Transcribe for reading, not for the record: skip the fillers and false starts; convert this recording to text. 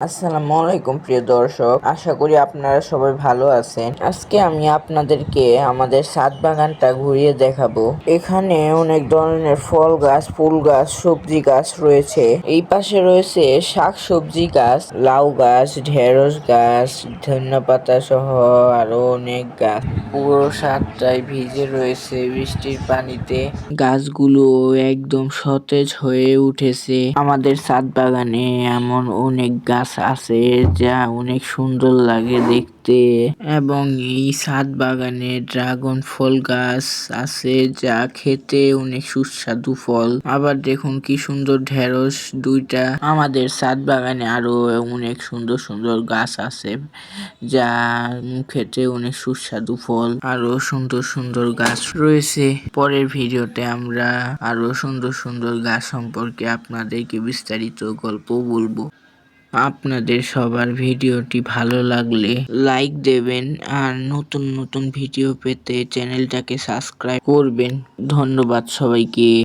আসসালামু আলাইকুম প্রিয় দর্শক, আশা করি আপনারা সবাই ভালো আছেন। আজকে আমি আপনাদেরকে আমাদের ছাদ বাগানটা ঘুরিয়ে দেখাবো। এখানে অনেক ধরনের ফল গাছ, ফুল গাছ, সবজি গাছ রয়েছে। এই পাশে রয়েছে শাক সবজি গাছ, লাউ গাছ, ঢেঁড়স গাছ, ধনেপাতা সহ আরো অনেক গাছ। পুরো ছাদটাই ভিজে রয়েছে বৃষ্টির পানিতে। গাছগুলো একদম সতেজ হয়ে উঠেছে। আমাদের ছাদ বাগানে এমন অনেক গাছ আছে যা অনেক সুন্দর লাগে দেখতে, এবং এই ছাদ বাগানে ড্রাগন ফল গাছ আছে যা খেতে অনেক সুস্বাদু ফল। আবার দেখুন কি সুন্দর ঢেঁড়স দুইটা। আমাদের ছাদ বাগানে আরো অনেক সুন্দর সুন্দর গাছ আছে যা খেতে অনেক সুস্বাদু ফল। আরো সুন্দর সুন্দর গাছ রয়েছে। পরের ভিডিওতে আমরা আরো সুন্দর সুন্দর গাছ সম্পর্কে আপনাদেরকে বিস্তারিত গল্প বলবো। আপনাদের সবার ভিডিওটি ভালো লাগলে লাইক দেবেন, আর নতুন নতুন ভিডিও পেতে চ্যানেলটাকে সাবস্ক্রাইব করবেন। ধন্যবাদ সবাইকে।